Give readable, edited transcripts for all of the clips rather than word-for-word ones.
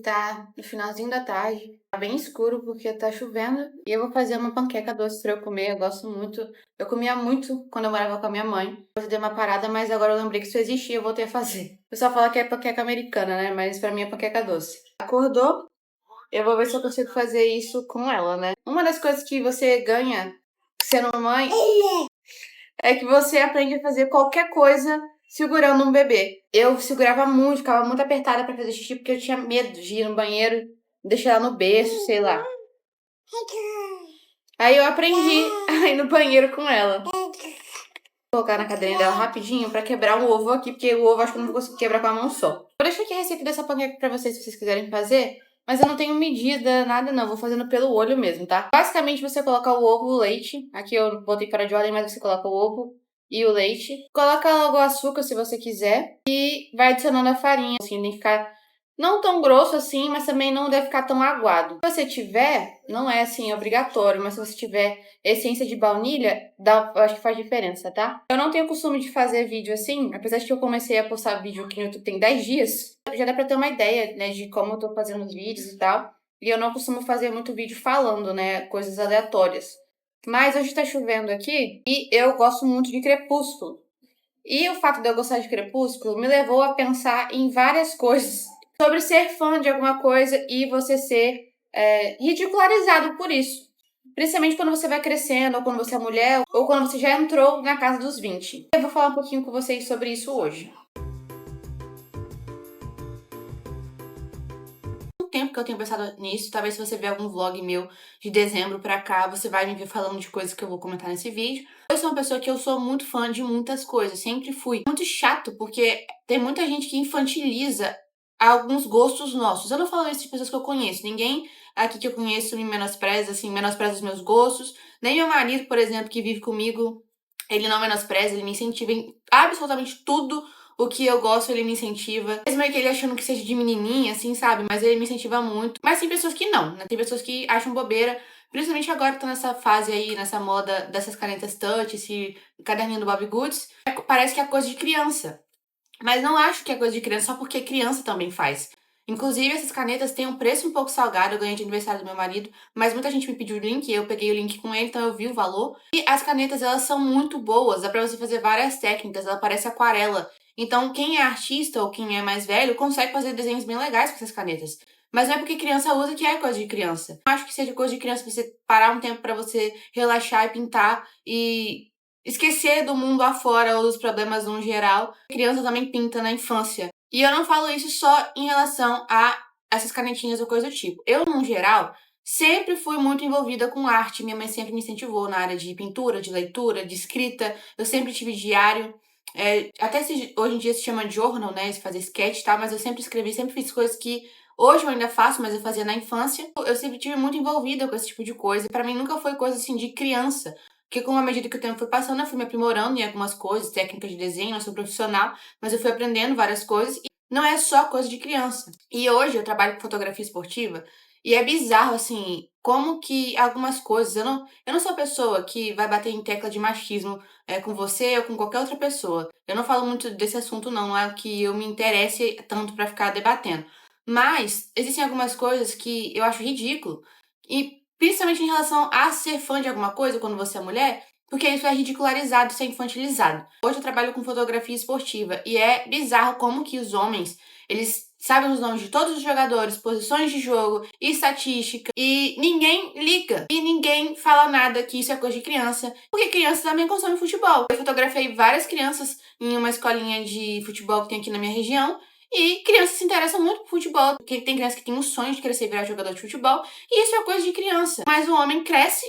tá no finalzinho da tarde, tá bem escuro porque tá chovendo e eu vou fazer uma panqueca doce pra eu comer. Eu gosto muito. Eu comia muito quando eu morava com a minha mãe. Eu dei uma parada, mas agora eu lembrei que isso existia e eu voltei a fazer. O pessoal fala que é panqueca americana, né? Mas pra mim é panqueca doce. Acordou? Eu vou ver se eu consigo fazer isso com ela, né? Uma das coisas que você ganha sendo mãe é que você aprende a fazer qualquer coisa segurando um bebê. Eu segurava muito, ficava muito apertada pra fazer xixi porque eu tinha medo de ir no banheiro, deixar ela no berço, sei lá. Aí eu aprendi a ir no banheiro com ela. Vou colocar na cadeirinha dela rapidinho pra quebrar um ovo aqui, porque o ovo acho que eu não vou conseguir quebrar com a mão só. Vou deixar aqui a receita dessa panqueca pra vocês, se vocês quiserem fazer. Mas eu não tenho medida, nada não, vou fazendo pelo olho mesmo, tá? Basicamente você coloca o ovo, o leite. Aqui eu botei fora de ordem, mas você coloca o ovo e o leite. Coloca logo o açúcar se você quiser. E vai adicionando a farinha, assim, tem que ficar não tão grosso assim, mas também não deve ficar tão aguado. Se você tiver, não é assim obrigatório, mas se você tiver essência de baunilha, eu acho que faz diferença, tá? Eu não tenho costume de fazer vídeo assim, apesar de que eu comecei a postar vídeo aqui no YouTube tem 10 dias. Já dá pra ter uma ideia, né, de como eu tô fazendo os vídeos e tal. E eu não costumo fazer muito vídeo falando, né, coisas aleatórias. Mas hoje tá chovendo aqui e eu gosto muito de Crepúsculo. E o fato de eu gostar de Crepúsculo me levou a pensar em várias coisas sobre ser fã de alguma coisa e você ser ridicularizado por isso. Principalmente quando você vai crescendo, ou quando você é mulher, ou quando você já entrou na casa dos 20. Eu vou falar um pouquinho com vocês sobre isso hoje. Tempo que eu tenho pensado nisso, talvez se você ver algum vlog meu de dezembro pra cá, você vai me ver falando de coisas que eu vou comentar nesse vídeo. Eu sou uma pessoa que eu sou muito fã de muitas coisas, sempre fui. Muito chato, porque tem muita gente que infantiliza alguns gostos nossos. Eu não falo isso de pessoas que eu conheço, ninguém aqui que eu conheço me menospreza, assim, menospreza os meus gostos. Nem meu marido, por exemplo, que vive comigo, ele não menospreza, ele me incentiva em absolutamente tudo o que eu gosto, ele me incentiva. Mesmo que ele achando que seja de menininha, assim, sabe? Mas ele me incentiva muito. Mas tem pessoas que não, né? Tem pessoas que acham bobeira. Principalmente agora que tô nessa fase aí, nessa moda dessas canetas touch, esse caderninho do Bobbie Goods. Parece que é coisa de criança. Mas não acho que é coisa de criança só porque criança também faz. Inclusive, essas canetas têm um preço um pouco salgado, eu ganhei de aniversário do meu marido, mas muita gente me pediu o link, eu peguei o link com ele, então eu vi o valor. E as canetas, elas são muito boas, dá pra você fazer várias técnicas, ela parece aquarela. Então, quem é artista ou quem é mais velho consegue fazer desenhos bem legais com essas canetas. Mas não é porque criança usa que é coisa de criança. Não acho que seja coisa de criança você parar um tempo pra você relaxar e pintar e esquecer do mundo afora ou dos problemas no geral. A criança também pinta na infância. E eu não falo isso só em relação a essas canetinhas ou coisa do tipo. Eu, no geral, sempre fui muito envolvida com arte. Minha mãe sempre me incentivou na área de pintura, de leitura, de escrita. Eu sempre tive diário. Hoje em dia se chama journal, né? Fazer sketch e tal, mas eu sempre escrevi, sempre fiz coisas que hoje eu ainda faço, mas eu fazia na infância. Eu sempre tive muito envolvida com esse tipo de coisa. Pra mim nunca foi coisa assim de criança. Porque com a medida que o tempo foi passando, eu fui me aprimorando em algumas coisas, técnicas de desenho, eu sou profissional, mas eu fui aprendendo várias coisas e não é só coisa de criança. E hoje eu trabalho com fotografia esportiva e é bizarro, assim, como que algumas coisas... Eu não sou a pessoa que vai bater em tecla de machismo com você ou com qualquer outra pessoa. Eu não falo muito desse assunto, não é o que eu me interesse tanto pra ficar debatendo. Mas existem algumas coisas que eu acho ridículo. E principalmente em relação a ser fã de alguma coisa quando você é mulher, porque isso é ridicularizado, isso é infantilizado. Hoje eu trabalho com fotografia esportiva e é bizarro como que os homens, eles sabem os nomes de todos os jogadores, posições de jogo, estatística, e ninguém liga. E ninguém fala nada que isso é coisa de criança, porque criança também consome futebol. Eu fotografei várias crianças em uma escolinha de futebol que tem aqui na minha região, e crianças se interessam muito por futebol, porque tem criança que tem um sonho de crescer e virar jogador de futebol, e isso é coisa de criança. Mas o homem cresce,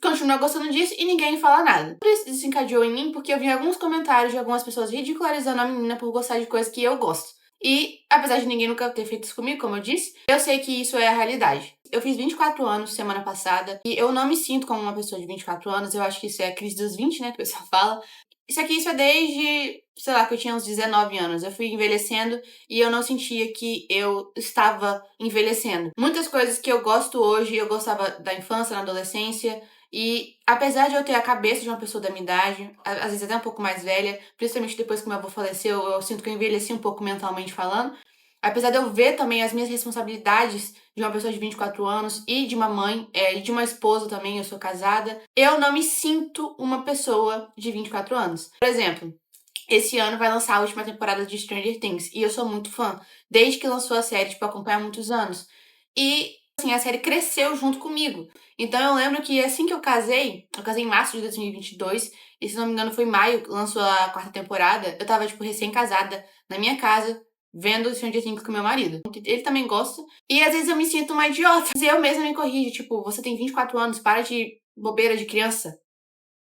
continua gostando disso e ninguém fala nada. Tudo isso desencadeou em mim porque eu vi alguns comentários de algumas pessoas ridicularizando a menina por gostar de coisas que eu gosto. E, apesar de ninguém nunca ter feito isso comigo, como eu disse, eu sei que isso é a realidade. Eu fiz 24 anos semana passada e eu não me sinto como uma pessoa de 24 anos, eu acho que isso é a crise dos 20, né, que o pessoal fala. Isso é desde, sei lá, que eu tinha uns 19 anos. Eu fui envelhecendo e eu não sentia que eu estava envelhecendo. Muitas coisas que eu gosto hoje, eu gostava da infância, na adolescência. E apesar de eu ter a cabeça de uma pessoa da minha idade, às vezes até um pouco mais velha, principalmente depois que meu avô faleceu, eu sinto que eu envelheci um pouco mentalmente falando. Apesar de eu ver também as minhas responsabilidades de uma pessoa de 24 anos e de uma mãe, e de uma esposa também, eu sou casada, eu não me sinto uma pessoa de 24 anos. Por exemplo, esse ano vai lançar a última temporada de Stranger Things e eu sou muito fã, desde que lançou a série, tipo, eu acompanho há muitos anos. E, assim, a série cresceu junto comigo. Então eu lembro que assim que eu casei em março de 2022, e se não me engano foi em maio que lançou a quarta temporada, eu tava, tipo, recém-casada, na minha casa, vendo Stranger Things com meu marido. Ele também gosta. E às vezes eu me sinto uma idiota. E eu mesma me corrijo, tipo, você tem 24 anos, para de bobeira de criança.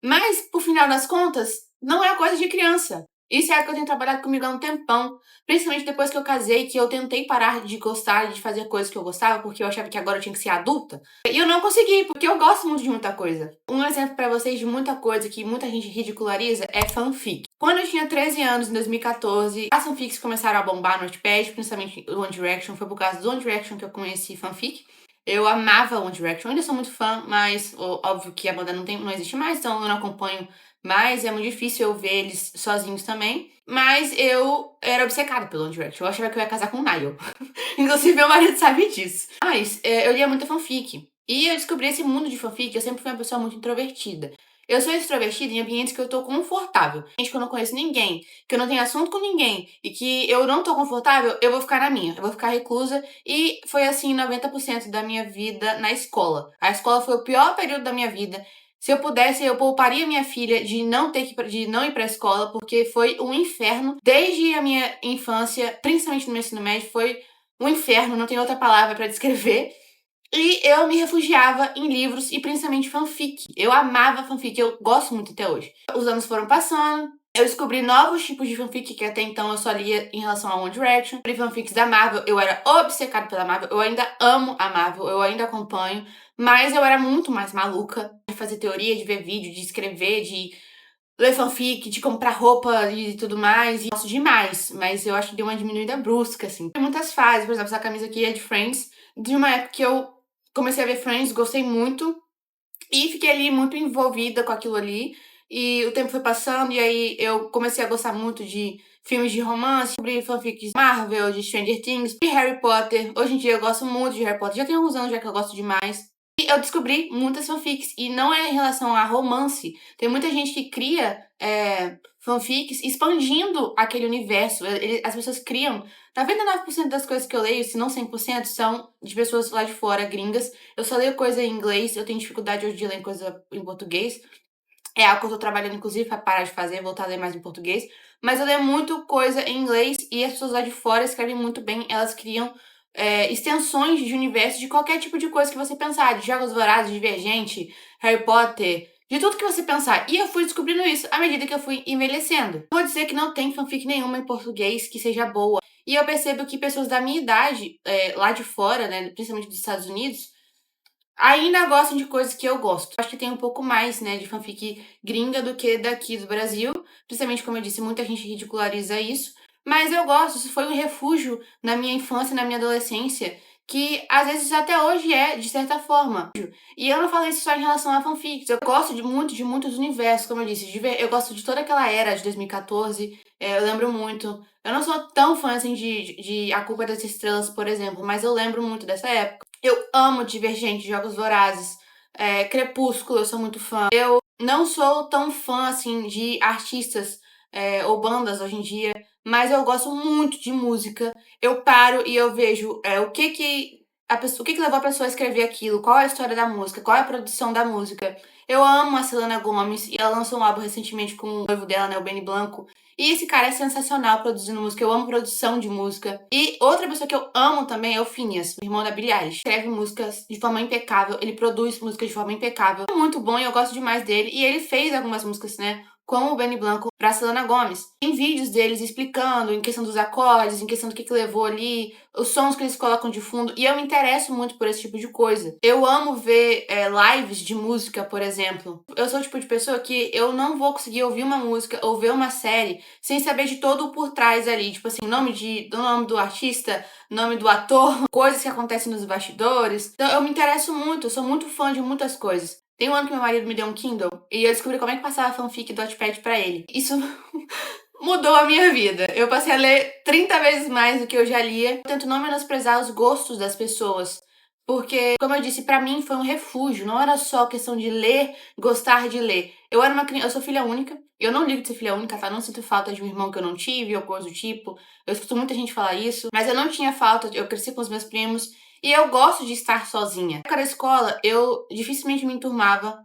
Mas, por final das contas, não é coisa de criança. Isso é algo que eu tenho trabalhado comigo há um tempão. Principalmente depois que eu casei, que eu tentei parar de gostar de fazer coisas que eu gostava, porque eu achava que agora eu tinha que ser adulta. E eu não consegui, porque eu gosto muito de muita coisa. Um exemplo pra vocês de muita coisa que muita gente ridiculariza é fanfic. Quando eu tinha 13 anos, em 2014, as fanfics começaram a bombar no Wattpad, principalmente o One Direction. Foi por causa do One Direction que eu conheci fanfic. Eu amava One Direction, eu ainda sou muito fã, mas óbvio que a banda não existe mais, então eu não acompanho mais, é muito difícil eu ver eles sozinhos também. Mas eu era obcecada pelo One Direction, eu achava que eu ia casar com o Niall. Inclusive, meu marido sabe disso. Mas eu lia muita fanfic. E eu descobri esse mundo de fanfic, eu sempre fui uma pessoa muito introvertida. Eu sou extrovertida em ambientes que eu tô confortável. Gente que eu não conheço ninguém, que eu não tenho assunto com ninguém e que eu não tô confortável, eu vou ficar na minha. Eu vou ficar reclusa. E foi assim 90% da minha vida na escola. A escola foi o pior período da minha vida. Se eu pudesse, eu pouparia minha filha de não ter de não ir pra escola, porque foi um inferno. Desde a minha infância, principalmente no meu ensino médio, foi um inferno, não tem outra palavra pra descrever. E eu me refugiava em livros e principalmente fanfic. Eu amava fanfic, eu gosto muito até hoje. Os anos foram passando, eu descobri novos tipos de fanfic que até então eu só lia em relação a One Direction. Li fanfics da Marvel, eu era obcecada pela Marvel, eu ainda amo a Marvel, eu ainda acompanho, mas eu era muito mais maluca de fazer teoria, de ver vídeo, de escrever, de ler fanfic, de comprar roupa e tudo mais. E gosto demais, mas eu acho que deu uma diminuída brusca, assim. Tem muitas fases, por exemplo, essa camisa aqui é de Friends, de uma época que eu comecei a ver Friends, gostei muito e fiquei ali muito envolvida com aquilo ali. E o tempo foi passando e aí eu comecei a gostar muito de filmes de romance, sobre fanfics de Marvel, de Stranger Things, de Harry Potter. Hoje em dia eu gosto muito de Harry Potter, já tem alguns anos já que eu gosto demais. E eu descobri muitas fanfics, e não é em relação a romance. Tem muita gente que cria fanfics expandindo aquele universo. As pessoas criam. 99% das coisas que eu leio, se não 100%, são de pessoas lá de fora, gringas. Eu só leio coisa em inglês, eu tenho dificuldade hoje de ler coisa em português. É algo que eu tô trabalhando, inclusive, pra parar de fazer, voltar a ler mais em português. Mas eu leio muito coisa em inglês e as pessoas lá de fora escrevem muito bem. Elas criam extensões de universo de qualquer tipo de coisa que você pensar. De Jogos Vorazes, Divergente, Harry Potter, de tudo que você pensar. E eu fui descobrindo isso à medida que eu fui envelhecendo. Vou dizer que não tem fanfic nenhuma em português que seja boa. E eu percebo que pessoas da minha idade, lá de fora, né, principalmente dos Estados Unidos, ainda gostam de coisas que eu gosto. Acho que tem um pouco mais, né, de fanfic gringa do que daqui do Brasil. Principalmente, como eu disse, muita gente ridiculariza isso. Mas eu gosto, isso foi um refúgio na minha infância, na minha adolescência, que às vezes até hoje é, de certa forma. E eu não falei isso só em relação a fanfics. Eu gosto de muitos universos, como eu disse. Eu gosto de toda aquela era de 2014. Eu lembro muito. Eu não sou tão fã assim de A Culpa é das Estrelas, por exemplo, mas eu lembro muito dessa época. Eu amo Divergente, Jogos Vorazes, Crepúsculo, eu sou muito fã. Eu não sou tão fã, assim, de artistas ou bandas hoje em dia, mas eu gosto muito de música. Eu paro e eu vejo o que que levou a pessoa a escrever aquilo, qual é a história da música, qual é a produção da música. Eu amo a Selena Gomez e ela lançou um álbum recentemente com o noivo dela, né, o Benny Blanco. E esse cara é sensacional produzindo música, eu amo produção de música. E outra pessoa que eu amo também é o Phineas, o irmão da Billie Eilish. Escreve músicas de forma impecável, ele produz músicas de forma impecável. É muito bom e eu gosto demais dele. E ele fez algumas músicas, né, com o Benny Blanco pra Selena Gomez. Tem vídeos deles explicando em questão dos acordes, em questão do que levou ali, os sons que eles colocam de fundo. E eu me interesso muito por esse tipo de coisa. Eu amo ver lives de música, por exemplo. Eu sou o tipo de pessoa que eu não vou conseguir ouvir uma música ou ver uma série sem saber de todo o por trás ali. Tipo assim, do nome do artista, nome do ator, coisas que acontecem nos bastidores. Então eu me interesso muito, eu sou muito fã de muitas coisas. Tem um ano que meu marido me deu um Kindle e eu descobri como é que passava fanfic do Wattpad pra ele. Isso mudou a minha vida. Eu passei a ler 30 vezes mais do que eu já lia. Eu tento não menosprezar os gostos das pessoas, porque, como eu disse, pra mim foi um refúgio. Não era só questão de ler, gostar de ler. Eu era uma criança, eu sou filha única. Eu não ligo de ser filha única, tá? Não sinto falta de um irmão que eu não tive ou coisa do tipo. Eu escuto muita gente falar isso, mas eu não tinha falta. Eu cresci com os meus primos e eu gosto de estar sozinha. Na época da escola, eu dificilmente me enturmava.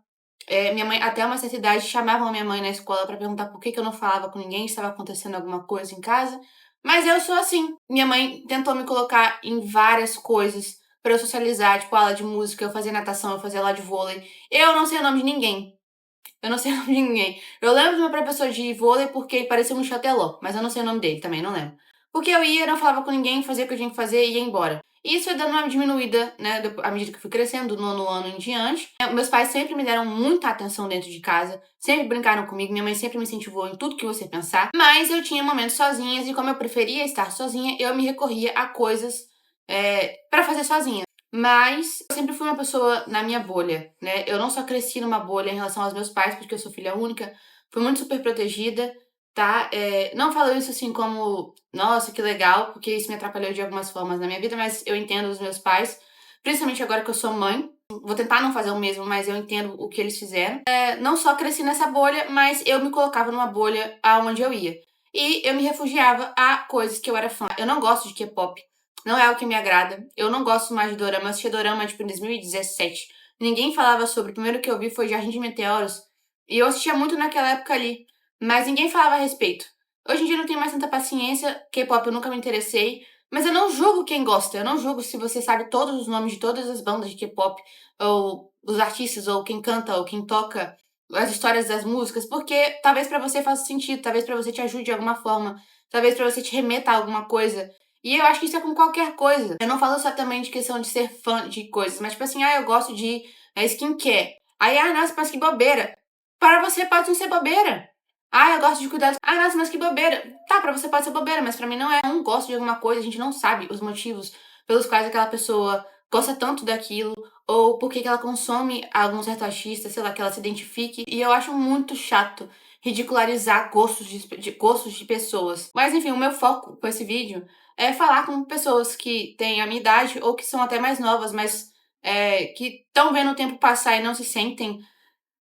Minha mãe, até uma certa idade, chamavam minha mãe na escola pra perguntar por que que eu não falava com ninguém, se estava acontecendo alguma coisa em casa. Mas eu sou assim. Minha mãe tentou me colocar em várias coisas pra eu socializar, tipo aula de música, eu fazia natação, eu fazia aula de vôlei. Eu não sei o nome de ninguém. Eu não sei o nome de ninguém. Eu lembro do meu professor de vôlei porque ele parecia um chateló, mas eu não sei o nome dele também, não lembro. Porque eu ia, não falava com ninguém, fazia o que eu tinha que fazer e ia embora. E isso foi dando uma diminuída, né, à medida que eu fui crescendo, do nono ano em diante. Meus pais sempre me deram muita atenção dentro de casa, sempre brincaram comigo, minha mãe sempre me incentivou em tudo que você pensar. Mas eu tinha momentos sozinhas e como eu preferia estar sozinha, eu me recorria a coisas para fazer sozinha. Mas eu sempre fui uma pessoa na minha bolha, né? Eu não só cresci numa bolha em relação aos meus pais, porque eu sou filha única, fui muito super protegida, tá? Não falo isso assim como, nossa, que legal, porque isso me atrapalhou de algumas formas na minha vida, mas eu entendo os meus pais, principalmente agora que eu sou mãe. Vou tentar não fazer o mesmo, mas eu entendo o que eles fizeram. Não só cresci nessa bolha, mas eu me colocava numa bolha aonde eu ia. E eu me refugiava a coisas que eu era fã. Eu não gosto de K-pop. Não é o que me agrada. Eu não gosto mais de dorama. Eu assisti dorama, tipo, em 2017. Ninguém falava sobre. O primeiro que eu vi foi Jardim de Meteoros. E eu assistia muito naquela época ali. Mas ninguém falava a respeito. Hoje em dia eu não tenho mais tanta paciência. K-pop eu nunca me interessei. Mas eu não julgo quem gosta. Eu não julgo se você sabe todos os nomes de todas as bandas de K-pop. Ou os artistas, ou quem canta, ou quem toca. As histórias das músicas. Porque talvez pra você faça sentido. Talvez pra você te ajude de alguma forma. Talvez pra você te remeta a alguma coisa. E eu acho que isso é com qualquer coisa. Eu não falo só também de questão de ser fã de coisas, mas tipo assim, eu gosto de skincare. Aí, nossa, mas que bobeira. Para você pode não ser bobeira. Eu gosto de cuidar. Nossa, mas que bobeira. Tá, pra você pode ser bobeira, mas pra mim não é. Eu não gosto de alguma coisa, a gente não sabe os motivos pelos quais aquela pessoa gosta tanto daquilo, ou por que que ela consome algum certo artista, sei lá, que ela se identifique. E eu acho muito chato ridicularizar gostos de pessoas. Mas enfim, o meu foco com esse vídeo é falar com pessoas que têm a minha idade ou que são até mais novas, mas que estão vendo o tempo passar e não se sentem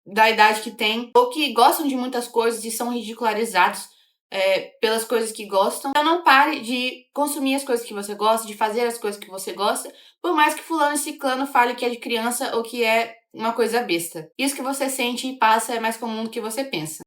da idade que têm, ou que gostam de muitas coisas e são ridicularizados pelas coisas que gostam. Então não pare de consumir as coisas que você gosta, de fazer as coisas que você gosta, por mais que fulano e ciclano fale que é de criança ou que é uma coisa besta. Isso que você sente e passa é mais comum do que você pensa.